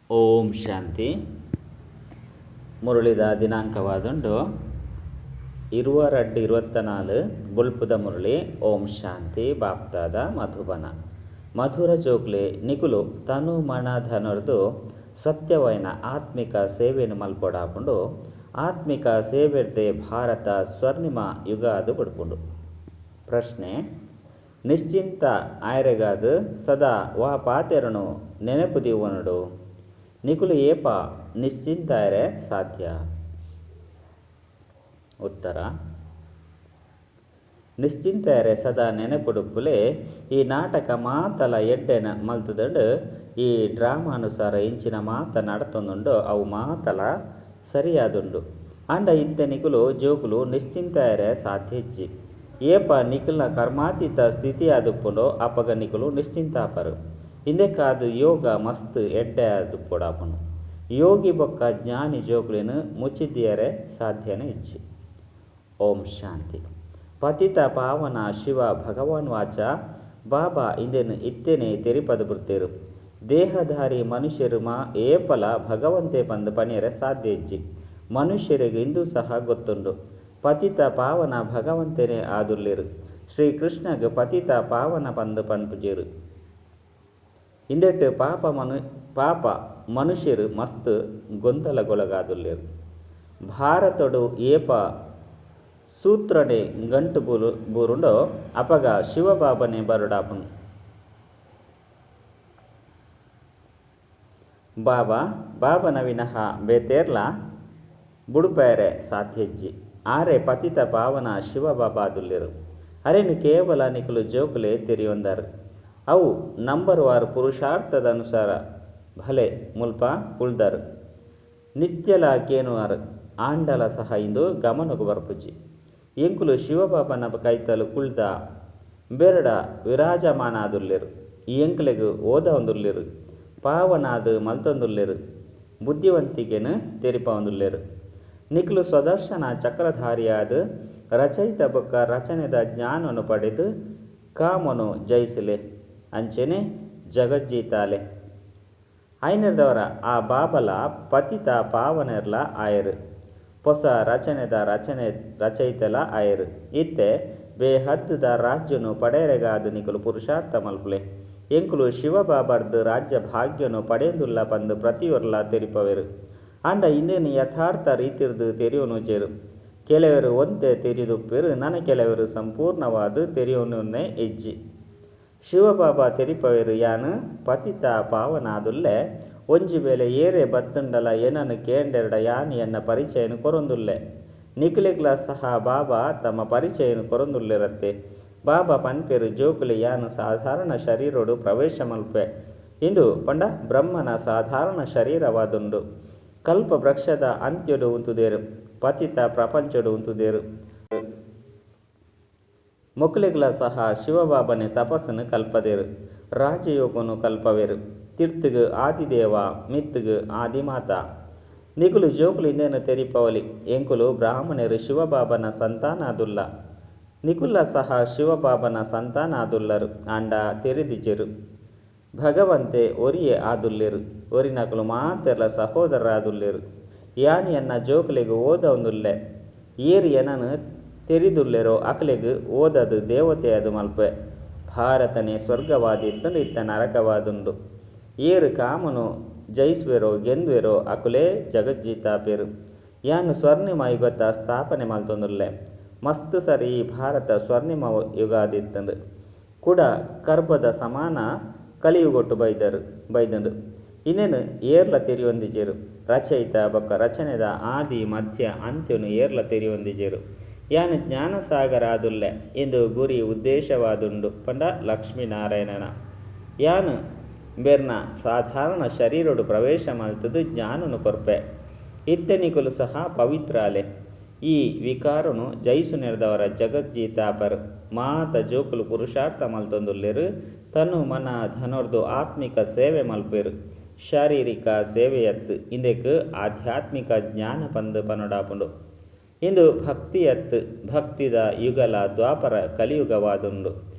ಓಂ ಶಾಂತಿ. ಮುರುಳಿದ ದಿನಾಂಕವಾದುಂಡು 22/24 ಬುಲ್ಪುದ ಮುರಳಿ. ಓಂ ಶಾಂತಿ. ಬಾಪ್ತಾದ ಮಧುಬನ ಮಧುರ ಜೋಗ್ಲೆ ನಿಗುಲು ತನು ಮಣ ಧನರ್ದು ಸತ್ಯವೈನ ಆತ್ಮಿಕ ಸೇವೆಯನ್ನು ಮಲ್ಪೊಡಾಪುಂಡು. ಆತ್ಮಿಕ ಸೇವೆರ್ದೆ ಭಾರತ ಸ್ವರ್ಣಿಮ ಯುಗ ಅದು ಬಡ್ಪುಂಡು. ಪ್ರಶ್ನೆ: ನಿಶ್ಚಿಂತ ಆಯ್ರೆಗಾದು ಸದಾ ವಾ ಪಾತೆರನು ನೆನಪು ದಿವನುಡು ನಿಕುಲು ಏಪ ನಿಶ್ಚಿಂತಾಯರೆ ಸಾಧ್ಯ? ಉತ್ತರ: ನಿಶ್ಚಿಂತಾಯರೆ ಸದಾ ನೆನಪುಡುಪ್ಪುಲೆ ಈ ನಾಟಕ ಮಾತಲ ಎಡ್ಡೆನ ಮಲ್ತುದಂಡು ಈ ಡ್ರಾಮಾನುಸಾರ ಇಂಚಿನ ಮಾತ ನಡತೊಂದುಂಡು ಅವು ಮಾತಲ ಸರಿಯಾದುಂಡು. ಅಂಡ ಇತ್ತೆ ನಿಕುಲು ಜೋಕುಲು ನಿಶ್ಚಿಂತಾಯರೆ ಸಾಧ್ಯ ಇಜ್ಜಿ. ಏಪ ನಿಖಿಲ್ನ ಕರ್ಮಾತೀತ ಸ್ಥಿತಿ ಆದುಪ್ಪುಂಡು ಅಪಗ ನಿಕುಲು ನಿಶ್ಚಿಂತಾಪರು. ಇಂದೆಕಾದು ಯೋಗ ಮಸ್ತ್ ಎಡ್ಡೆ ಆದುಪ್ಪುಡಾಪುಂಡು. ಯೋಗಿ ಬೊಕ್ಕ ಜ್ಞಾನಿ ಜೋಕುಲಿನ ಮುಚ್ಚಿದ್ದಿಯರೆ ಸಾಧ್ಯನೇ ಇಜ್ಜಿ. ಓಂ ಶಾಂತಿ. ಪತಿತ ಪಾವನ ಶಿವ ಭಗವಾನ್ ವಾಚ ಬಾಬಾ ಇಂದೆನು ಇತ್ತೇನೆ ತೆರಿಪದ ಬುರ್ತೇರು. ದೇಹಧಾರಿ ಮನುಷ್ಯರು ಏಪಲ ಭಗವಂತೆ ಬಂದು ಪಣಿಯರೆ ಸಾಧ್ಯ ಇಜ್ಜಿ. ಮನುಷ್ಯರಿಗೆ ಇಂದು ಸಹ ಗೊತ್ತುಂಡು ಪತಿತ ಪಾವನ ಭಗವಂತನೇ ಆದುಲ್ಲೇರು. ಶ್ರೀಕೃಷ್ಣಗೆ ಪತಿತ ಪಾವನ ಬಂದು ಪನ್ಪುಜೇರು. ಇಂದೆಟ್ಟು ಪಾಪ ಮನುಷ್ಯರು ಮಸ್ತ್ ಗೊಂದಲಗೊಳಗಾದುಲ್ಲೇರು. ಭಾರತಡು ಏಪ ಸೂತ್ರನೆ ಗಂಟು ಬೂರುಂಡೋ ಅಪಗ ಶಿವಬಾಬನೆ ಬರುಡಾಪುನು. ಬಾಬನ ವಿನಃ ಬೇತೇರ್ಲ ಬುಡುಪೇರೆ ಸಾಧ್ಯಜ್ಜಿ. ಆರೆ ಪತಿತ ಪಾವನ ಶಿವಬಾಬಾ ಆದುಲ್ಲೇರು. ಅರೆನು ಕೇವಲ ನಿಕುಲು ಜೋಕುಲೆ ತೆರಿಯೊಂದಾರು. ಅವು ನಂಬರ್ವಾರು ಪುರುಷಾರ್ಥದ ಅನುಸಾರ ಭಲೆ ಮುಲ್ಪ ಕುಳ್ದರು. ನಿತ್ಯಲ ಕೇನುವಾರು ಆಂಡಲ ಸಹ ಇಂದು ಗಮನకు ಬರ್ಪುಜಿ. ಎಂಕುಲು ಶಿವಬಾಬನ ಕೈತಲು ಕುಳ್ದ ಬೆರಡ ವಿರಾಜಮಾನಾದುಲ್ಲೇರು. ಎಂಕುಲೆಗು ಓದ ಒಂದುಲ್ಲೇರು. ಪಾವನಾದು ಮಲ್ತೊಂದುಲ್ಲೇರು. ಬುದ್ಧಿವಂತಿಕೆನು ತೆರಿಪ ಒಂದುಲ್ಲೇರು. ನಿಖಿಲು ಸ್ವದರ್ಶನ ಚಕ್ರಧಾರಿಯಾದ ರಚಯಿತ ಬೊಕ್ಕ ರಚನೆದ ಜ್ಞಾನವನ್ನು ಪಡೆದು ಕಾಮನು ಜಯಿಸಲೆ ಅಂಚೆನೆ ಜಗಜ್ಜೀತಾಲೆ ಐನರ್ದವರ ಆ ಬಾಬಲ ಪತಿತ ಪಾವನೆರ್ಲ ಆಯರು. ಹೊಸ ರಚನೆದ ರಚಯಿತಲ ಆಯರು. ಇತ್ತೆ ಬೇಹದ್ದದ ರಾಜ್ಯನು ಪಡೆಯರೆಗಾದು ನಿಕುಲು ಪುರುಷಾರ್ಥ ಮಲ್ಪುಲೆ. ಎಂಕುಲು ಶಿವಬಾಬರ್ದು ರಾಜ್ಯ ಭಾಗ್ಯನು ಪಡೆಯಂದುಲ್ಲ ಬಂದು ಪ್ರತಿಯೊರ್ಲ ತೆರಿಪವೆರು. ಅಂಡ ಇಂದೇನು ಯಥಾರ್ಥ ರೀತಿರ್ದು ತೆರೆಯೋನು ಜೇರು. ಕೆಲವರು ಒಂತೆ ತೆರೆದುಪ್ಪೆರು. ನನ್ನ ಕೆಲವರು ಸಂಪೂರ್ಣವಾದ ತೆರೆಯೋನೇ ಇಜ್ಜಿ. ಶಿವಬಾಬಾ ತೆರಿಪವೆರು ಯಾನು ಪತಿತ ಪಾವನಾದುಲ್ಲೆ ಒಂಜಿ ವೇಳೆ ಏರೆ ಬತ್ತುಂಡಲ ಏನನ್ನು ಕೇಂಡೆರಡ ಯಾನು ಎನ್ನ ಪರಿಚಯನು ಕೊರೊಂದುಲ್ಲೆ. ನಿಖಿಲೆಗ್ಲ ಸಹ ಬಾಬಾ ತಮ್ಮ ಪರಿಚಯನು ಕೊರೊಂದುಲ್ಲೆರತ್ತೆ. ಬಾಬಾ ಪನ್ಪೇರು ಜೋಕುಲೆ ಯಾನು ಸಾಧಾರಣ ಶರೀರೋಡು ಪ್ರವೇಶ ಮಲ್ಪೆ. ಇಂದು ಪಂಡ ಬ್ರಹ್ಮನ ಸಾಧಾರಣ ಶರೀರವಾದುಂಡು. ಕಲ್ಪ ವೃಕ್ಷದ ಅಂತ್ಯಡು ಉಂತುದೇರು. ಪತಿತ ಪ್ರಪಂಚಡು ಉಂತುದೇರು. ಮೊಕ್ಲೆಗ್ಲ ಸಹ ಶಿವಬಾಬನೆ ತಪಸ್ಸನ್ನು ಕಲ್ಪದೇರು. ರಾಜಯೋಗನು ಕಲ್ಪವೇರು. ತೀರ್ಥಿಗು ಆದಿದೇವ ಮಿತ್ತುಗು ಆದಿಮಾತ. ನಿಗುಲು ಜೋಕುಲು ಇಂದೇನು ತೆರಿಪವಲಿ. ಎಂಕುಲು ಬ್ರಾಹ್ಮಣರು ಶಿವಬಾಬನ ಸಂತಾನ ಆದುಲ್ಲ. ನಿಕುಲ ಸಹ ಶಿವಬಾಬನ ಸಂತಾನ ಆದುಲ್ಲರು. ಅಂಡ ತೆರೆದಿಜೆರು. ಭಗವಂತೆ ಒರಿಯೇ ಆದುಲ್ಲೇರು. ಒರಿನಕಲು ಮಾತೆರ್ಲ ಸಹೋದರ ಆದುಲ್ಲೇರು. ಯಾನಿ ಎನ್ನ ಜೋಕುಲೆಗು ಓದ ಒಂದುಲ್ಲೆ. ಏರು ಏನನು ತೆರಿದುಲ್ಲೆರೋ ಅಕಲೆಗು ಓದದು ದೇವತೆ ಅದು ಮಲ್ಪೆ. ಭಾರತನೇ ಸ್ವರ್ಗವಾದಿತ್ತಂಡು ಇತ್ತ ನರಕವಾದುಂಡು. ಏರು ಕಾಮನು ಜಯಿಸುವೆರೋ ಗೆಂದುವೆರೋ ಅಕುಲೇ ಜಗಜ್ಜೀತಾಪೇರು. ಯಾನು ಸ್ವರ್ಣಿಮ ಯುಗತ ಸ್ಥಾಪನೆ ಮಲ್ತೊಂದುಲ್ಲೆ. ಮಸ್ತ್ ಸರಿ ಭಾರತ ಸ್ವರ್ಣಿಮ ಯುಗಾದಿತ್ತಂಡು ಕೂಡ ಕರ್ಬದ ಸಮಾನ ಕಲಿಯುಗೊಟ್ಟು ಬೈದಂಡು. ಇನ್ನೇನು ಏರ್ಲ ತೆರಿಯೊಂದಿಜೇರು. ರಚಯಿತ ಬೊಕ್ಕ ರಚನೆದ ಆದಿ ಮಧ್ಯ ಅಂತ್ಯನು ಏರ್ಲ ತೆರಿಯೊಂದಿಜೇರು. ಯಾನು ಜ್ಞಾನಸಾಗರ ಆದುಲ್ಲೆ. ಇಂದು ಗುರಿ ಉದ್ದೇಶವಾದುಂಡು ಪಂಡ ಲಕ್ಷ್ಮೀನಾರಾಯಣನ. ಯಾನು ಬೆರ್ನ ಸಾಧಾರಣ ಶರೀರೋಡು ಪ್ರವೇಶ ಮಲ್ತದು ಜ್ಞಾನನು ಕೊರ್ಪೆ. ಇತ್ತೆನಿಕುಲು ಸಹ ಪವಿತ್ರಾಲೆ. ಈ ವಿಕಾರನು ಜಯಿಸು ನೆರೆದವರ ಜಗಜ್ಜೀತಾಪರು. ಮಾತ ಜೋಕುಲು ಪುರುಷಾರ್ಥ ಮಲ್ತೊಂದುಲ್ಲೇರು. ತನು ಮನ ಧನರ್ದು ಆತ್ಮಿಕ ಸೇವೆ ಮಲ್ಪೇರು. ಶಾರೀರಿಕ ಸೇವೆಯತ್ತು ಇಂದೆಕ್ ಆಧ್ಯಾತ್ಮಿಕ ಜ್ಞಾನ ಪಂದು ಪನೊಡಾಪುಂಡು. ಇಂದು ಭಕ್ತಿಯತ್ತು ಭಕ್ತಿದ ಯುಗಲ ದ್ವಾಪರ ಕಲಿಯುಗವಾದುಂಡು.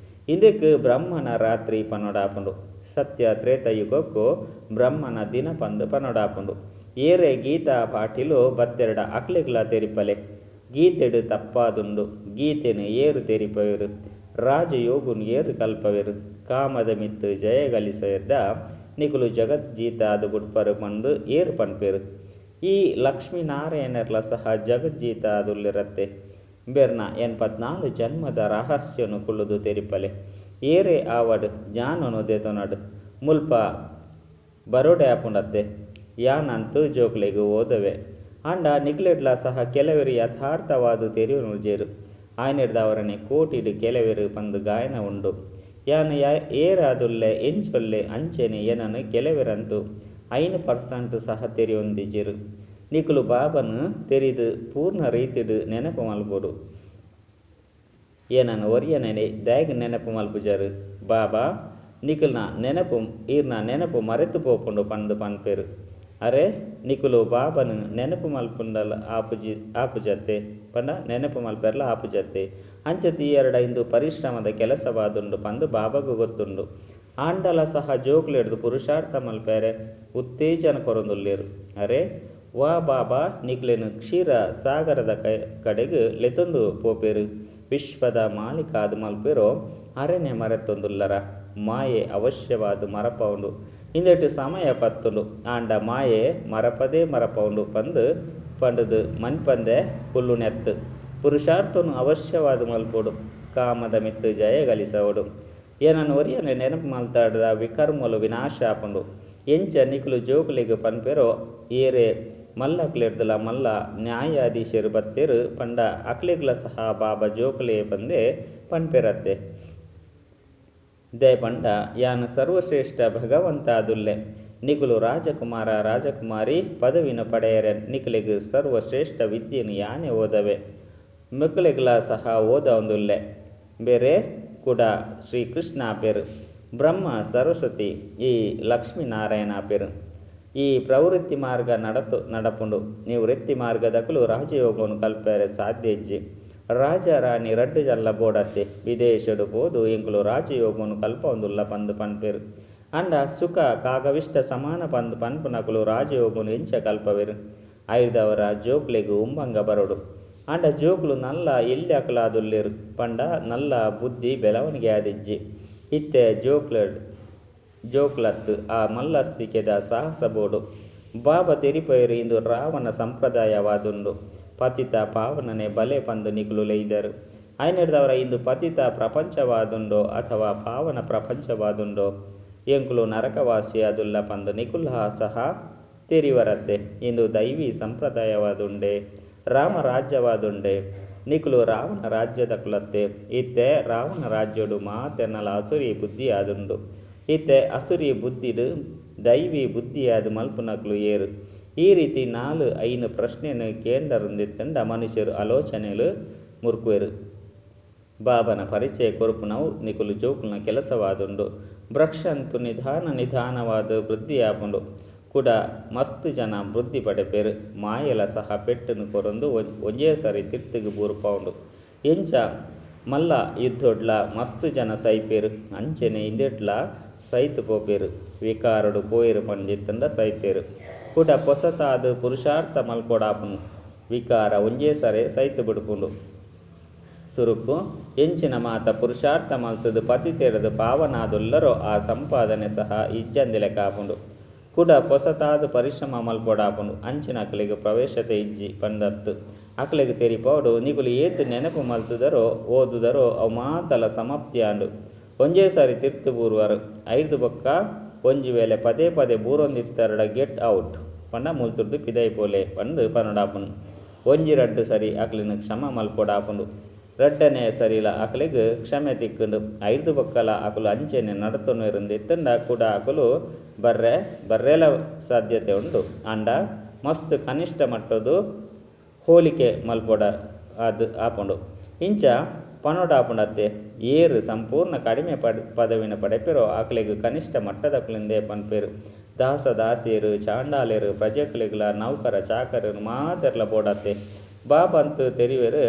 ಇಂದೆಕ್ ಬ್ರಹ್ಮನ ರಾತ್ರಿ ಪನೊಡಾಪುಂಡು. ಸತ್ಯ ತ್ರೇತಯುಗಕ್ಕೂ ಬ್ರಹ್ಮನ ದಿನ ಪಂದು ಪನೊಡಾಪುಂಡು. ಏರೆ ಗೀತಾ ಪಾಟಿಲು ಬತ್ತೆರಡ ಅಕ್ಲೆಗ್ಲ ತೆರಿಪಲೆ. ಗೀತೆಡು ತಪ್ಪಾದುಂಡು ಗೀತೆನು ಏರು ತೆರಿಪವೆರು. ರಾಜಯೋಗುನ್ ಏರು ಕಲ್ಪವೆರು. ಕಾಮದ ಮಿತ್ತು ಜಯಗಳಿಸೆರ್ದ ನಿಕುಲು ಜಗಜ್ಜೀತಾದು ಬುಡ್ಪರು ಪಂದು ಏರು ಪನ್ಪೆರು. ಈ ಲಕ್ಷ್ಮೀನಾರಾಯಣರ್ಲ ಸಹ ಜಗಜ್ಜೀತಾದುಲ್ಲಿರತ್ತೆ. ಬೆರ್ನ 84 ಜನ್ಮದ ರಹಸ್ಯನು ಕುಳ್ಳುದು ತೆರಿಪಲೆ. ಏರೆ ಆವಡ್ ಜ್ಞಾನನು ದೆತೊನಡ್ ಮುಲ್ಪ ಬರೋಡೆ ಆಪುಂಡತ್ತೆ. ಯಾನಂತೂ ಜೋಕ್ಲೆಗು ಓದವೆ ಅಂಡ ನಿಕ್ಲೆಡ್ಲ ಸಹ ಕೆಲವೆರು ಯಥಾರ್ಥವಾದು ತೆರಿಯುನುಜೇರು. ಆಯ್ನೆಡ್ದವರನೆ ಕೋಟಿಡು ಕೆಲವೆರು ಪಂದು ಗಾಯನ ಉಂಡು. ಯಾನು ಏರಾದುಲ್ಲೆ ಎಂಚೊಲ್ಲೆ ಅಂಚೆನೆ ಏನನು ಕೆಲವೆರಂತೂ 5% ಸಹ ತೆರಿಯೊಂದಿಜಿರು. ನಿಕುಲು ಬಾಬನು ತೆರಿದು ಪೂರ್ಣ ರೀತಿಡು ನೆನಪು ಮಲ್ಪೊಡು. ಏನನು ಒರಿಯನೆ ದಾಯಗ್ ನೆನಪು ಮಲ್ಪುಜರು. ಬಾಬಾ ನಿಕುಲ್ನ ನೆನಪು ಈರ್ನ ನೆನಪು ಮರೆತು ಪೋಪುಂಡು ಪಂದು ಪನ್ಪೆರು. ಅರೆ ನಿಕುಲು ಬಾಬನು ನೆನಪು ಮಲ್ಪುಂಡಲ ಆಪುಜತ್ತೆ ಪಂಡ ನೆನಪು ಮಲ್ಪೆರ್ಲ ಆಪುಜತ್ತೆ. ಅಂಚತಿ ಎರಡ ಇಂದು ಪರಿಶ್ರಮದ ಕೆಲಸವಾದುಂಡು ಪಂದು ಬಾಬಾಗೂ ಗೊತ್ತುಂಡು. ಆಂಡಲ ಸಹ ಜೋಕ್ಲೆಡ್ದು ಪುರುಷಾರ್ಥ ಮಲ್ಪೆರೆ ಉತ್ತೇಜನ ಕೊರೊಂದುಲ್ಲೇರು. ಅರೆ ವಾ ಬಾಬಾ ನಿಕ್ಲೆನು ಕ್ಷೀರ ಸಾಗರದ ಕಡೆಗೆ ಲೆತೊಂದು ಪೋಪೆರು. ವಿಶ್ವದ ಮಾಲಿಕಾದು ಮಲ್ಪೆರೋ ಅರೆನೆ ಮರೆತೊಂದುಲ್ಲರ. ಮಾಯೆ ಅವಶ್ಯವಾದು ಮರಪೌಂಡು. ಇಂದೆಟ್ಟು ಸಮಯ ಪತ್ತುಂಡು ಆಂಡ ಮಾಯೆ ಮರಪದೇ ಮರಪೌಂಡು ಪಂಡುದು ಮನ್ಪಂದೆ ಹುಲ್ಲು ನೆತ್ತು. ಪುರುಷಾರ್ಥನು ಅವಶ್ಯವಾದು ಮಲ್ಪೊಡು. ಕಾಮದ ಮಿತ್ತು ಜಯಗಳಿಸವಡು. ಏನನ್ನು ಒರಿಯನೆ ನೆನಪು ಮಲ್ತಾಡ್ದ ವಿಕರ್ಮಲು ವಿನಾಶ ಆಪುಂಡು. ಎಂಚ ನಿಕುಲು ಜೋಕುಲಿಗೆ ಪನ್ಪೆರೋ ಏರೆ ಮಲ್ಲ ಅಕ್ಲೆಡ್ದಲ ಮಲ್ಲ ನ್ಯಾಯಾಧೀಶರು ಬತ್ತೆರು ಪಂಡ ಅಕ್ಲೆಗ್ಲ ಸಹ ಬಾಬಾ ಜೋಕುಲೆ ಪಂದೆ ಪನ್ಪೆರತ್ತೆ. ದೇ ಪಂಡ ಯಾನು ಸರ್ವಶ್ರೇಷ್ಠ ಭಗವಂತಾದುಲ್ಲೆ. ನಿಕುಲು ರಾಜಕುಮಾರ ರಾಜಕುಮಾರಿ ಪದವಿನ ಪಡೆಯರೆ ನಿಕುಲಿಗೆ ಸರ್ವಶ್ರೇಷ್ಠ ವಿದ್ಯೆನು ಯಾನೆ ಓದವೆ. ಮಿಕುಲೆಗ್ಲ ಸಹ ಓದ ಒಂದುಲ್ಲೆ. ಬೇರೆ ಕೂಡ ಶ್ರೀಕೃಷ್ಣ ಆಪೆರು. ಬ್ರಹ್ಮ ಸರಸ್ವತಿ ಈ ಲಕ್ಷ್ಮೀನಾರಾಯಣ ಆಪೆರು. ಈ ಪ್ರವೃತ್ತಿ ಮಾರ್ಗ ನಡಪುಂಡು. ನೀವು ವೃತ್ತಿ ಮಾರ್ಗದಕಲು ರಾಜಯೋಗವನ್ನು ಕಲ್ಪರೆ ಸಾಧ್ಯ ಇಜ್ಜಿ. ರಾಜ ರಾಣಿ ರಡ್ಡು ಜಲ್ಲ ಬೋಡತ್ತೆ. ವಿದೇಶಡು ಬೋದು ಎಂಕುಲು ರಾಜಯೋಗವನ್ನು ಕಲ್ಪ ಒಂದುಲ್ಲ ಪಂದು ಪನ್ಪೆರು. ಅಂಡ ಸುಖ ಕಾಗವಿಷ್ಟ ಸಮಾನ ಪಂದು ಪನ್ಪುನಕುಲು ರಾಜಯೋಗವನ್ನು ಎಂಚ ಕಲ್ಪವೆರು. ಐದವರ ಜೋಕ್ಲೆಗು ಉಂಬಂಗ ಬರೋಡು. ಅಂಡ ಜೋಕ್ಲು ನಲ್ಲ ಎಲ್ಲಿ ಅಕಲಾದುಲ್ಲೇರು ಪಂಡ ನಲ್ಲ ಬುದ್ಧಿ ಬೆಳವಣಿಗೆ ಆದಿಜ್ಜಿ. ಇತ್ತೆ ಜೋಕ್ಲತ್ತು ಆ ಮಲ್ಲಸ್ತಿಕೆದ ಸಾಹಸ ಬೋಡು. ಬಾಬಾ ತೆರಿಪಯರು ಇಂದು ರಾವಣ ಸಂಪ್ರದಾಯವಾದುಂಡು. ಪತಿತ ಪಾವನನೆ ಬಲೆ ಪಂದು ನಿಕುಲು ಲೈದರು. ಆಯ್ನೆಡ್ದವರ ಇಂದು ಪತಿತ ಪ್ರಪಂಚವಾದುಂಡೋ ಅಥವಾ ಪಾವನ ಪ್ರಪಂಚವಾದುಂಡೋ ಎಂಕುಲು ನರಕವಾಸಿ ಅದುಲ್ಲ ಪಂದು ನಿಕುಲ ಸಹ ತೆರಿವರತ್ತೆ. ಇಂದು ದೈವಿ ಸಂಪ್ರದಾಯವಾದುಂಡೆ ರಾಮ ರಾಜ್ಯವಾದುಂಡೆ. ನಿಕುಲು ರಾವಣ ರಾಜ್ಯದ ಕುಲತ್ತೆ. ಇತ್ತೆ ರಾವಣ ರಾಜ್ಯಡು ಮಾತೆನ್ನಲ ಅಸುರಿ ಬುದ್ಧಿ ಆದುಂಡು. ಇತ್ತೆ ಅಸುರಿ ಬುದ್ಧಿಡು ದೈವಿ ಬುದ್ಧಿಯಾದ ಮಲ್ಪುನಕ್ಲು ಏರು. ಈ ರೀತಿ 4-5 ಪ್ರಶ್ನೆಯನ್ನು ಕೇಂದ್ರರುಂದಿತ್ತಂಡ ಮನುಷ್ಯರು ಆಲೋಚನೆಲು ಮುರ್ಕುವೆರು. ಬಾಬನ ಪರಿಚಯ ಕೊರುಪುನವು ನಿಕುಲು ಜೋಕುಲ್ನ ಕೆಲಸವಾದುಂಡು. ಬ್ರಕ್ಷಂತು ನಿಧಾನವಾದ ವೃದ್ಧಿ ಆಪುಂಡು. ಕೂಡ ಮಸ್ತು ಜನ ವೃದ್ಧಿ ಪಡೆಪೆರು. ಮಾಯಲ ಸಹ ಪೆಟ್ಟನು ಕೊರೊಂದು ಒಂಜೇ ಸರಿ ತಿರ್ತುಗು ಬೂರ್ಪೌಂಡು. ಎಂಚ ಮಲ್ಲ ಯುದ್ಧೊಡ್ಲ ಮಸ್ತು ಜನ ಸೈಪೇರು. ಅಂಚೆನೆ ಇಂದೆಟ್ಲ ಸೈತು ಪೋಪೇರು. ವಿಕಾರಡು ಪೋಯಿರು ಪಂಡಿತ್ತಂಡ ಸೈತೇರು. ಕೂಡ ಪೊಸತಾದು ಪುರುಷಾರ್ಥ ಮಲ್ಪೊಡಾಪುನು. ವಿಕಾರ ಒಂಜೇ ಸರಿ ಸೈತು ಬಿಡುಪುಂಡು. ಸುರುಕು ಎಂಚಿನ ಮಾತ ಪುರುಷಾರ್ಥ ಮಲ್ತದು ಪತಿತೆರದು ಪಾವನಾದುಲ್ಲರೋ ಆ ಸಂಪಾದನೆ ಸಹ ಇಜ್ಜಂದಿಲೆ ಕಾಪುಂಡು. ಕೂಡ ಪೊಸತಾದು ಪರಿಶ್ರಮ ಮಲ್ಪೊಡಾಪುಂಡು. ಅಂಚಿನ ಅಕ್ಲೆಗೆ ಪ್ರವೇಶತೆ ಇಜ್ಜಿ ಪಂಡತ್ತು. ಅಕ್ಲೆಗೆ ತೆರಿಪೌಡು ನಿಕುಲು ಏತು ನೆನಪು ಮಲ್ತುದರೋ ಓದುದರೋ ಅವು ಮಾತಲ ಸಮಾಪ್ತಿಯಾಂಡು. ಒಂಜೇ ಸಾರಿ ತಿರ್ತು ಬೂರುವರು. 5 ಬೊಕ್ಕ ಒಂಜಿ ವೇಳೆ ಪದೇ ಪದೇ ಬೂರೊಂದಿತ್ತರಡ ಗೆಟ್ ಔಟ್ ಪಂಡ ಮುಲ್ತುರ್ದು ಪಿದೈಪೋಲೆ ಪಂದು ಪನೊಡಾಪುನು. ಒಂಜಿ 2 ಸರಿ ಅಕ್ಲಿನ ಕ್ಷಮ ಮಲ್ಪೊಡಾಪುಂಡು. 2ನೇ ಸರಿಲ ಅಕ್ಲೆಗೆ ಕ್ಷಮೆ ತಿಕ್ಕುಂಡು. 5 ಬೊಕ್ಕಲ ಅಕುಲು ಅಂಚೆನೆ ನಡತೊನು ಇರುಂದಿತ್ತಂಡ ಕೂಡ ಅಕುಲು ಬರ್ರೆಲ ಸಾಧ್ಯತೆ ಉಂಡು. ಅಂಡ ಮಸ್ತ್ ಕನಿಷ್ಠ ಮಟ್ಟದು ಹೋಲಿಕೆ ಮಲ್ಪೊಡ ಅದು ಆಪುಂಡು. ಇಂಚ ಪನೊಡಾಪುಂಡತ್ತೆ. ಏರು ಸಂಪೂರ್ಣ ಕಡಿಮೆ ಪದವಿನ ಪಡೆಪೆರೋ ಅಕ್ಲೆಗೆ ಕನಿಷ್ಠ ಮಟ್ಟದಕುಲಿಂದೇ ಪನ್ಪೆರು. ದಾಸ ದಾಸಿಯರು ಚಾಂಡಾಲೆರು ಪ್ರಜೆಕ್ಲೆಗ್ಲ ನೌಕರ ಚಾಕರರು ಮಾತೆರ್ಲ ಬೋಡತ್ತೆ. ಬಾಬಂತು ತೆರಿವೆರು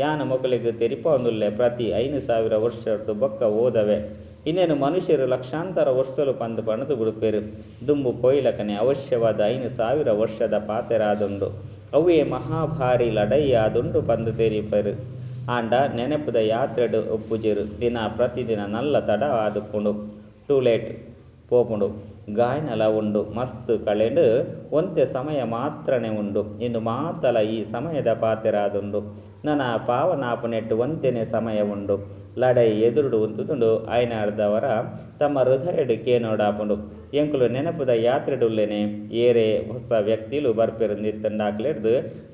ಯಾನ ಮೊಕಲಿಗೆ ತೆರಿಪೊಂದುಲ್ಲೆ ಪ್ರತಿ 5,000 ವರ್ಷದ್ದು ಬೊಕ್ಕ ಓದವೆ. ಇನ್ನೇನು ಮನುಷ್ಯರು ಲಕ್ಷಾಂತರ ವರ್ಷಲು ಪಂದು ಪಣದು ಬಿಡುಪೇರು ದುಂಬು ಪೊಯ್ಲಕನೆ ಅವಶ್ಯವಾದ 5,000 ವರ್ಷದ ಪಾತೆರಾದುಂಡು ಅವೇ ಮಹಾಭಾರಿ ಲಡೈಯಾದುಂಡು ಪಂದು ತೆರಿಪರು ಆಂಡ ನೆನಪುದ ಯಾತ್ರೆಡು ಒಪ್ಪುಜಿರು ದಿನ ಪ್ರತಿದಿನ ನಲ್ಲ ತಡ ಆದುಪುಂಡು ಟೂ ಲೇಟ್ ಪೋಪುಂಡು ಗಾಯನಲ ಉಂಡು ಮಸ್ತ್ ಕಳೆಂಡು ಒಂತೆ ಸಮಯ ಮಾತ್ರನೇ ಉಂಡು ಇಂದು ಮಾತಲ ಈ ಸಮಯದ ಪಾತೆರಾದುಂಡು ನನ್ನ ಪಾವನಾಪನೆಟ್ಟು ಒಂತೆನೇ ಸಮಯ ಉಂಡು ಲಡೈ ಎದುರುಡು ಉಂತುದುಂಡು ಆಯ್ನಾಡ್ದವರ ತಮ್ಮ ಹೃದಯಡು ಕೇನೋಡಾಪುಂಡು ಎಂಕುಲು ನೆನಪುದ ಯಾತ್ರೆಡುಲ್ಲೇನೆ ಏರೆ ಹೊಸ ವ್ಯಕ್ತಿಲು ಬರ್ಪೆರುಂದಿತ್ತಂಡಾಕ್ಲೆಡ್ದು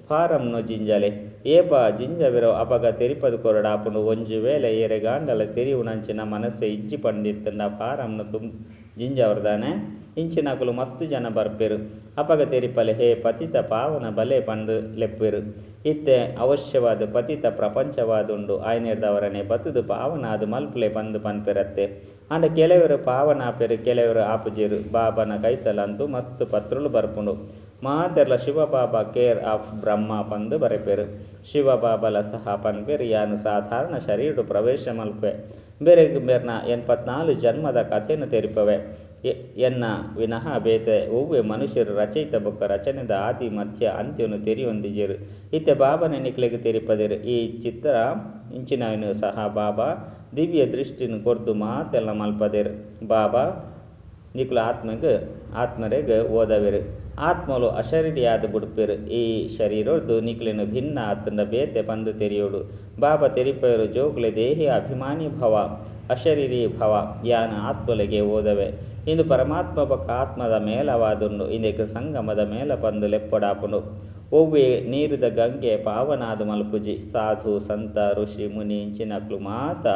ಫಾರಂನು ಜಿಂಜಲೆ ಏಪ ಜಿಂಜವಿರೋ ಅಪಗ ತೆರಿಪದು ಕೊರಡಾಪುಂಡು ಒಂಜು ವೇಳೆ ಏರೆ ಗಾಂಡಲ ತೆರಿವುನಂಚಿನ ಮನಸ್ಸೆ ಇಜ್ಜಿ ಪಂಡಿತ್ತಂಡ ಫಾರಂನು ಜಿಂಜವರ್ದಾನೆ ಇಂಚಿನಕುಲು ಮಸ್ತು ಜನ ಬರ್ಪೆರು ಅಪಗ ತೆರಿಪಲೆ ಹೇ ಪತಿತ ಪಾವನ ಬಲೆ ಪಂಡು ಲೆಪ್ಪೆರು ಇತ್ತೆ ಅವಶ್ಯವಾದ ಪತಿತ ಪ್ರಪಂಚವಾದುಂಡು ಆಯ್ನೆರ್ದವರನೆ ಬತುದು ಪಾವನಾದು ಮಲ್ಪುಲೆ ಪಂದು ಪನ್ಪೆರತ್ತೆ ಅಂಡ ಕೆಲವರು ಪಾವನಾಪೆರು ಕೆಲವರು ಆಪುಜೆರು ಬಾಬನ ಕೈತಲಂತೂ ಮಸ್ತು ಪತ್ರುಲು ಬರ್ಪುಂಡು ಮಾತೆರ್ಲ ಶಿವಬಾಬಾ ಕೇರ್ ಆಫ್ ಬ್ರಹ್ಮ ಪಂದು ಬರೆಪೆರು ಶಿವಬಾಬಲ ಸಹ ಪನ್ಪೆರು ಯಾನು ಸಾಧಾರಣ ಶರೀರಡು ಪ್ರವೇಶ ಮಲ್ಪೆ ಬೆರೆಗು ಬೆರ್ನ 84 ಜನ್ಮದ ಕಥೆಯನ್ನು ತೆರಿಪವೆ ಎನ್ನ ವಿನಃ ಬೇತೆ ಒವ್ವೆ ಮನುಷ್ಯರು ರಚಯಿತ ಬೊಕ್ಕ ರಚನೆದ ಆದಿ ಮಧ್ಯ ಅಂತ್ಯವನ್ನು ತೆರಿಯೊಂದಿಜೆರು ಇತ್ತೆ ಬಾಬನ ನಿಕ್ಲೆಗೆ ತೆರಿಪದಿರು ಈ ಚಿತ್ರ ಇಂಚಿನವನು ಸಹ ಬಾಬಾ ದಿವ್ಯ ದೃಷ್ಟಿನ ಕೊರ್ದು ಮಾತೆಲ್ಲ ಮಲ್ಪದಿರು ಬಾಬಾ ನಿಕ್ಲು ಆತ್ಮರೆಗೆ ಓದವೆರು ಆತ್ಮಲು ಅಶರೀರಿಯಾದ ಬುಡುಪೆರು ಈ ಶರೀರದ್ದು ನಿಕ್ಲಿನ ಭಿನ್ನ ಅತ್ತಂದ ಬೇತೆ ಪಂದು ತೆರಿಯೋಡು ಬಾಬಾ ತೆರಿಪೆರು ಜೋಗುಲೆ ದೇಹಿ ಅಭಿಮಾನಿ ಭವ ಅಶರೀರಿ ಭವ ಯಾನ ಆತ್ಮಲೆಗೆ ಓದವೆ ಇಂದು ಪರಮಾತ್ಮ ಬೊಕ್ಕ ಆತ್ಮದ ಮೇಲವಾದುಂಡು ಇಂದಕ್ಕೆ ಸಂಗಮದ ಮೇಲ ಪಂದು ಲೆಪ್ಪಡಾಪುಂಡು ಒವ್ವೆ ನೀರಿದ ಗಂಗೆ ಪಾವನಾದ ಮಲ್ಪುಜಿ ಸಾಧು ಸಂತ ಋಷಿ ಮುನಿ ಇಂಚಿನಕ್ಲು ಮಾತ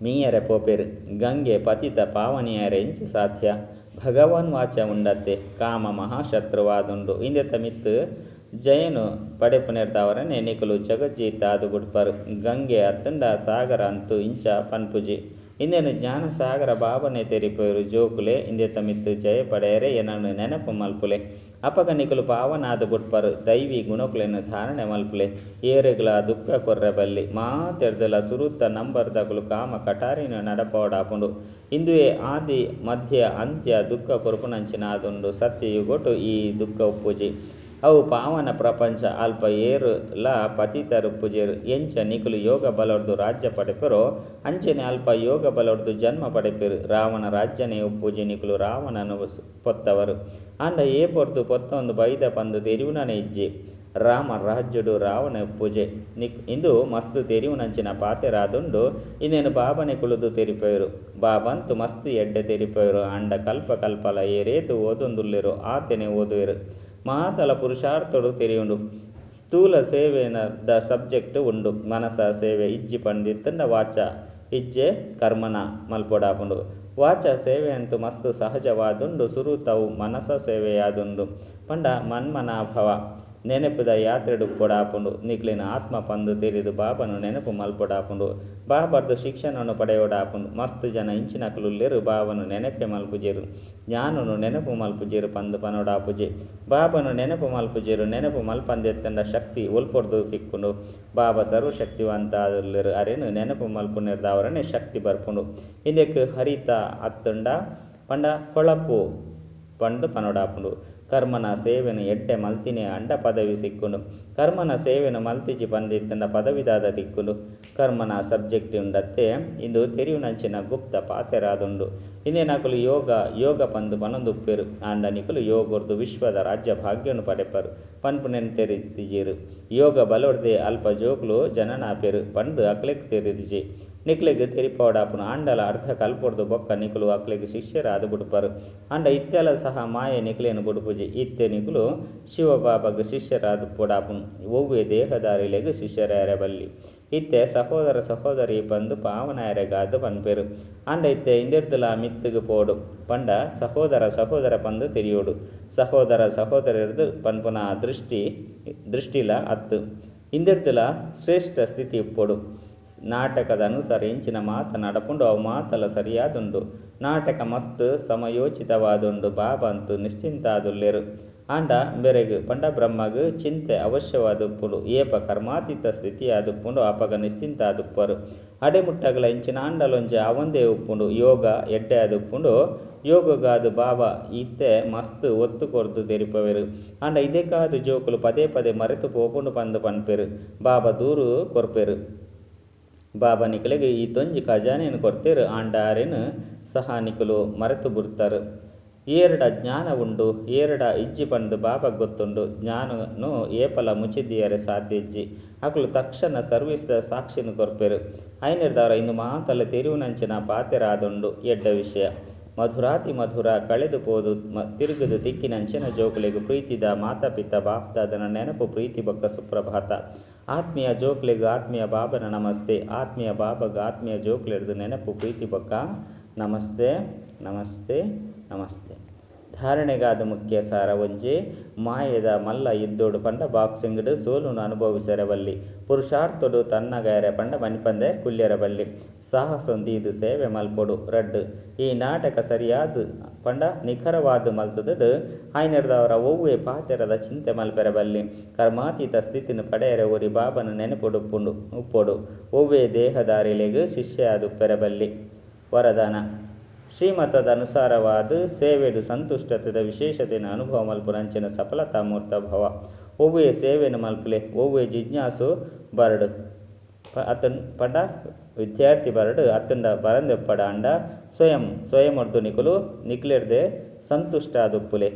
ಮೀಯರೆ ಪೋಪೆರು ಗಂಗೆ ಪತಿತ ಪಾವನಿಯರೆ ಇಂಚಿ ಸಾಧ್ಯ ಭಗವಾನ್ ವಾಚ ಉಂಡತ್ತೆ ಕಾಮ ಮಹಾಶತ್ರುವಾದುಂಡು ಇಂದೆತ್ತ ಮಿತ್ತು ಜಯನು ಪಡೆಪುನೆರ್ದವರನೆ ನಿಕಲು ಜಗಜ್ಜೀತ ಅದು ಬುಡ್ಪರು ಗಂಗೆ ಅತ್ತಂಡ ಸಾಗರ ಅಂತೂ ಇಂಚ ಪನ್ಪುಜಿ ಇಂದೇನು ಜ್ಞಾನ ಸಾಗರ ಬಾಬನೆ ತೆರಿಪರು ಜೋಕುಲೆ ಇಂದೆತ್ತ ಮಿತ್ತು ಜಯ ಪಡೆಯರೆ ಏನನ್ನು ನೆನಪು ಮಲ್ಪುಲೆ ಅಪಗ ನಿಕಲು ಪಾವನಾದ ಬುಡ್ಪರು ದೈವಿ ಗುಣಕುಲೆಯನ್ನು ಧಾರಣೆ ಮಲ್ಪುಲೆ ಏರೆಗಳ ದುಃಖ ಕೊರ್ರೆಬಲ್ಲಿ ಮಾತೆರ್ದಲ ಸುರುತ್ತ ನಂಬರ್ದಕುಲು ಕಾಮ ಕಟಾರಿನ ನಡಪೋಡಾಪುಂಡು ಇಂದುವೆ ಆದಿ ಮಧ್ಯ ಅಂತ್ಯ ದುಃಖ ಕೊರುಪುನಂಚಿನಾದುಂಡು ಸತ್ಯಯುಗೊಟ್ಟು ಈ ದುಃಖ ಉಪ್ಪುಜಿ ಅವು ಪಾವನ ಪ್ರಪಂಚ ಅಲ್ಪ ಏರುಲ ಪತಿತರು ಪುಜೆರು ಎಂಚ ನಿಕುಲು ಯೋಗ ಬಲೊಡ್ದು ರಾಜ್ಯ ಪಡೆಪೆರೋ ಅಂಚನೆ ಅಲ್ಪ ಯೋಗ ಬಲೊಡ್ದು ಜನ್ಮ ಪಡೆಪೆರು ರಾವಣ ರಾಜ್ಯನೇ ಉಪ್ಪುಜಿ ನಿಕುಲು ರಾವಣನು ಪೊತ್ತವರು ಅಂಡ ಏ ಪೊರ್ತು ಪೊತ್ತೊಂದು ಬೈದ ಪಂದು ತೆರಿವುನನೆ ಇಜ್ಜಿ ರಾಮ ರಾಜ್ಯುಡು ರಾವಣ ಪೂಜೆ ಇಂದು ಮಸ್ತು ತೆರಿವುನಂಚಿನ ಪಾತೆರಾದುಂಡು ಇನ್ನೇನು ಬಾಬನೆ ಕುಳಿದು ತೆರಿಪೆರು ಬಾಬಂತು ಮಸ್ತು ಎಡ್ಡೆ ತೆರಿಪೆರು ಅಂಡ ಕಲ್ಪ ಕಲ್ಪಲ ಏರೇತು ಓದೊಂದುಲ್ಲೆರು ಆತೆನೆ ಓದುವೆರು ಮಾತಲ ಪುರುಷಾರ್ಥಡು ತೆರಿಯುಂಡು ಸ್ಥೂಲ ಸೇವೆನ ದ ಸಬ್ಜೆಕ್ಟ್ ಉಂಡು ಮನಸ ಸೇವೆ ಇಜ್ಜಿ ಪಂಡಿತ್ತಂಡ ವಾಚ ಇಜ್ಜೆ ಕರ್ಮನ ಮಲ್ಪೊಡಾಪುಂಡು ವಾಚ ಸೇವೆ ಅಂತೂ ಮಸ್ತು ಸಹಜವಾದುಂಡು ಸುರುತವು ಮನಸ ಸೇವೆಯಾದುಂಡು ಪಂಡ ಮನ್ಮನಾಭವ ನೆನಪುದ ಯಾತ್ರೆಡು ಕೊಡಾಪುಂಡು ನಿಕ್ಲಿನ ಆತ್ಮ ಪಂದು ತೆರಿದು ಬಾಬನು ನೆನಪು ಮಲ್ಪೊಡಾಪುಂಡು ಬಾಬರ್ದು ಶಿಕ್ಷಣವನ್ನು ಪಡೆಯೋಡಾಪುಂಡು ಮಸ್ತು ಜನ ಇಂಚಿನಕಲುಲ್ಲೆರು ಬಾಬನು ನೆನಪೆ ಮಲ್ಪುಜೆರು ಜ್ಞಾನನು ನೆನಪು ಮಲ್ಪುಜೆರು ಪಂದು ಪನೋಡಾಪುಜೆ ಬಾಬನು ನೆನಪು ಮಲ್ಪುಜೆರು ನೆನಪು ಮಲ್ಪಂದೆತ್ತಂಡ ಶಕ್ತಿ ಒಲ್ಪೊರ್ದು ತಿಕ್ಕುಂಡು ಬಾಬಾ ಸರ್ವಶಕ್ತಿವಂತಾದುಲ್ಲೆರು ಅರೆನು ನೆನಪು ಮಲ್ಪುನೆರ್ದವರನೆ ಶಕ್ತಿ ಬರ್ಪುಂಡು ಇಂದಕ್ಕೆ ಹರಿತ ಅತ್ತುಂಡ ಪಂಡ ಹೊಳಪು ಪಂಡು ಪನೋಡಾಪುಂಡು ಕರ್ಮನ ಸೇವೆನು ಎಡ್ಡೆ ಮಲ್ತಿನೇ ಅಂಡ ಪದವಿ ಸಿಕ್ಕುಂಡು ಕರ್ಮನ ಸೇವೆನು ಮಲ್ತಿಜಿ ಪಂದಿತ್ತಂಡ ಪದವಿದಾದ ತಿಕ್ಕುಂಡು ಕರ್ಮನ ಸಬ್ಜೆಕ್ಟ್ ಉಂಡತ್ತೆ ಇಂದು ತೆರಿವುನಂಚಿನ ಗುಪ್ತ ಪಾತೆರಾದುಂಡು ಇಂದೇ ನಕಲು ಯೋಗ ಪಂದು ಪನೊಂದುಪ್ಪೆರು ಅಂಡ ನಿಕಲು ಯೋಗೊರ್ದು ವಿಶ್ವದ ರಾಜ್ಯ ಭಾಗ್ಯನು ಪಡೆಪರು ಪನ್ಪುನೆನ್ ತೆರಿತಿಜಿರು ಯೋಗ ಬಲೊಡ್ದೆ ಅಲ್ಪ ಜೋಕ್ಲು ಜನನಾಪೆರು ಪಂಡು ಅಕ್ಲೆಗ್ ತೆರಿದಿಜಿ ನಿಕ್ಲೆಗ್ ತೆರಿಪೋಡಾಪುನು ಅಂಡಲ ಅರ್ಧ ಕಲ್ಪೊಡ್ದು ಬೊಕ್ಕ ನಿಕುಲು ಅಕ್ಲೆಗ್ ಶಿಷ್ಯರಾದು ಬುಡುಪರು ಅಂಡ ಇತ್ತೆಲ ಸಹ ಮಾಯೆ ನಿಕ್ಲೇನು ಬುಡುಪುಜಿ ಇತ್ತೆ ನಿಕುಲು ಶಿವಬಾಬಾಗ ಶಿಷ್ಯರಾದು ಪೋಡಾಪುನು ಒವ್ವೆ ದೇಹದಾರಿಲೆಗ್ ಶಿಷ್ಯರಾರೆ ಬಲ್ಲಿ ಇತ್ತೆ ಸಹೋದರ ಸಹೋದರಿ ಪಂದು ಪಾವನಾಯರೆಗಾದು ಪನ್ಪೆರು ಅಂಡ ಇತ್ತೆ ಇಂದೆರ್ದುಲ ಮಿತ್ತುಗು ಪೋಡು ಪಂಡ ಸಹೋದರ ಪಂದು ತೆರಿಯೋಡು ಸಹೋದರ ಸಹೋದರರದು ಪನ್ಪುನ ದೃಷ್ಟಿಲ ಅತ್ತು ಇಂದೆರ್ದುಲ ಶ್ರೇಷ್ಠ ಸ್ಥಿತಿ ಇಪ್ಪೊಡು ನಾಟಕದ ಅನುಸಾರ ಇಂಚಿನ ಮಾತ ನಡಪುಂಡು ಅವು ಮಾತಲ ಸರಿಯಾದುಂಡು ನಾಟಕ ಮಸ್ತ್ ಸಮಯೋಚಿತವಾದುಂಡು ಬಾಬಾ ಅಂತೂ ನಿಶ್ಚಿಂತಾದುಲ್ಲೆರು ಆಂಡ ಬೆರೆಗ್ ಪಂಡ ಬ್ರಹ್ಮಗ್ ಚಿಂತೆ ಅವಶ್ಯವಾದುಪ್ಪುಂಡು ಏಪ ಕರ್ಮಾತೀತ ಸ್ಥಿತಿ ಆದುಪ್ಪುಂಡು ಅಪಗ ನಿಶ್ಚಿಂತ ಆದುಪ್ಪರು ಅಡೆಮುಟ್ಟಗಲ ಇಂಚಿನ ಆಂಡಲೊಂಜಿ ಅವಂದೇ ಉಪ್ಪುಂಡು ಯೋಗ ಎಡ್ಡೆ ಆದುಪ್ಪುಂಡು ಯೋಗಗಾದು ಬಾಬಾ ಇತ್ತೆ ಮಸ್ತ್ ಒತ್ತು ಕೊರ್ದು ತೆರಿಪವೆರು ಆಂಡ ಇದಕ್ಕಾದು ಜೋಕುಲು ಪದೇ ಪದೇ ಮರೆತು ಪೋಪುಂಡು ಪಂದು ಪನ್ಪೆರು ಬಾಬಾ ದೂರು ಕೊರ್ಪೆರು ಬಾಬಾ ನಿಕಲಿಗೆ ಈ ತೊಂಜಿ ಖಜಾನೆಯನ್ನು ಕೊಡ್ತೇರು ಆಂಡಾರೆನು ಸಹ ನಿಕಲು ಮರೆತು ಬಿಡ್ತಾರೆ ಏರಡ ಜ್ಞಾನ ಉಂಡು ಏರಡ ಇಜ್ಜಿ ಪಂದು ಬಾಬಾ ಗೊತ್ತುಂಡು ಜ್ಞಾನನು ಏಪಲ ಮುಚಿದಿಯರೆ ಸಾಧ್ಯ ಇಜ್ಜಿ ಅಕಲು ತಕ್ಷಣ ಸರ್ವಿಸ್ದ ಸಾಕ್ಷಿನ ಕೊರ್ಪೆರು ಐನಿರ್ದವರ ಇಂದು ಮಾತಲ್ಲ ತೆರಿವುನಂಚಿನ ಪಾತೆರಾದುಂಡು ಎಡ್ಡ ವಿಷಯ ಮಧುರಾತಿ ಮಧುರ ಕಳೆದು ಪೋದು ತಿರುಗುದು ತಿಕ್ಕಿನಂಚಿನ ಜೋಕುಲೆಗು ಪ್ರೀತಿದ ಮಾತಾಪಿತ ಬಾಪ್ದಾದನ ನೆನಪು ಪ್ರೀತಿ ಬೊಕ್ಕ ಸುಪ್ರಭಾತ ಆತ್ಮೀಯ ಜೋಕ್ಲೆಗು ಆತ್ಮೀಯ ಬಾಬನ ನಮಸ್ತೆ ಆತ್ಮೀಯ ಬಾಬಾಗ ಆತ್ಮೀಯ ಜೋಕ್ಲೆಡ್ದು ನೆನಪು ಪ್ರೀತಿ ಬೊಕ್ಕ ನಮಸ್ತೆ ನಮಸ್ತೆ ನಮಸ್ತೆ ಧಾರಣೆಗಾದ ಮುಖ್ಯ ಸಾರ ಒಂಜಿ ಮಾಯದ ಮಲ್ಲ ಇದ್ದೋಡು ಪಂಡ ಬಾಕ್ಸಿಂಗ್ಡು ಸೋಲುನು ಅನುಭವಿಸರಬಲ್ಲಿ ಪುರುಷಾರ್ಥೋಡು ತನ್ನಗಾಯರೆ ಪಂಡ ಮಣಿಪಂದೆ ಕುಲ್ಯರಬಲ್ಲಿ ಸಾಹಸೊಂದಿದು ಸೇವೆ ಮಲ್ಪೊಡು ರಡ್ಡು ಈ ನಾಟಕ ಸರಿಯಾದ ಪಂಡ ನಿಖರವಾದ ಮಲ್ತುದು ಆಯ್ನಿರ್ದವರ ಒವ್ವೇ ಪಾತೆರದ ಚಿಂತೆ ಮಲ್ಪೆರಬಲ್ಲಿ ಕರ್ಮಾತೀತ ಸ್ಥಿತಿನ ಪಡೆಯರೆ ಒರಿ ಬಾಬನ ನೆನಪುಡುಪ್ಪುಂಡು ಉಪ್ಪೊಡು ಒವ್ವೇ ದೇಹದಾರಿಲೆಗು ಶಿಷ್ಯ ಆದುಪ್ಪೆರಬಲ್ಲಿ ವರದಾನ ಶ್ರೀಮತದ ಅನುಸಾರವಾದ ಸೇವೆಡು ಸಂತುಷ್ಟತೆದ ವಿಶೇಷತೆಯನ್ನು ಅನುಭವ ಮಲ್ಪುನಂಚಿನ ಸಫಲತಾ ಮೂರ್ತ ಭವ ಒವ್ವೇ ಸೇವೆಯನ್ನು ಮಲ್ಪಲೆ ಒವ್ವೇ ಜಿಜ್ಞಾಸು ಬರಡು ಅತನ್ ಪಂಡ ವಿದ್ಯಾರ್ಥಿ ಬರಡು ಅತ್ತಂಡ ಬರಂದೆಪ್ಪಡ ಅಂಡ ಸ್ವಯಂ ಒರ್ದು ನಿಕ್ಲೆರ್ದೆ ಸಂತುಷ್ಟ ಆದುಪ್ಪುಲೆ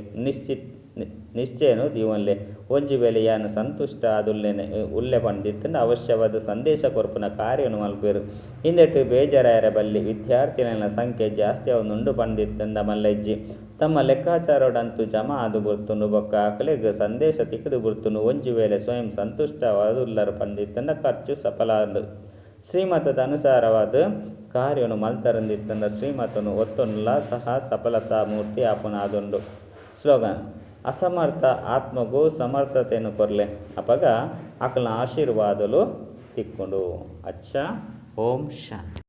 ನಿಶ್ಚಯನು ದೀವನ್ಲೆ ಒಂಜಿ ವೇಳೆ ಯಾನು ಸಂತುಷ್ಟ ಆದುಲ್ಲೇನೆ ಉಲ್ಲೆ ಪಂಡಿತ್ತಂಡ ಅವಶ್ಯವಾದ ಸಂದೇಶ ಕೊರ್ಪುನ ಕಾರ್ಯವನ್ನು ಮಲ್ಪೇರು ಹಿಂದೆಟ್ಟು ಬೇಜಾರಾಯರ ಬಲ್ಲಿ ವಿದ್ಯಾರ್ಥಿಗಳ ಸಂಖ್ಯೆ ಜಾಸ್ತಿ ಅವನುಂಡು ಪಂಡಿತ್ತಂದ ಮಲ್ಲಜ್ಜಿ ತಮ್ಮ ಲೆಕ್ಕಾಚಾರೋಡಂತೂ ಜಮಾ ಆದು ಬುರ್ತುಂಡು ಬೊಕ್ಕ ಆಕಲೆಗ್ ಸಂದೇಶ ತಿಕ್ಕದು ಬುರ್ತುಂಡು ಒಂಜಿ ವೇಳೆ ಸ್ವಯಂ ಸಂತುಷ್ಟವಾದುಲ್ಲರು ಪಂಡಿತ್ತಂಡ ಖರ್ಚು ಸಫಲಾದು ಶ್ರೀಮತದ ಅನುಸಾರವಾದ ಕಾರ್ಯವನ್ನು ಮಲ್ತರಂದಿತ್ತಂದ ಶ್ರೀಮತನು ಒತ್ತೊಂದುಲ ಸಹ ಸಫಲತಾ ಮೂರ್ತಿ ಆಪುನ ಆದುಂಡು ಸ್ಲೋಗನ್ ಅಸಮರ್ಥ ಆತ್ಮಗೂ ಸಮರ್ಥತೆಯನ್ನು ಕೊರಲೆ ಅಪಗ ಅಕಲ್ನ ಆಶೀರ್ವಾದಲು ತಿಕ್ಕೊಂಡು ಅಚ್ಚ ಓಂ ಶಾಂತಿ.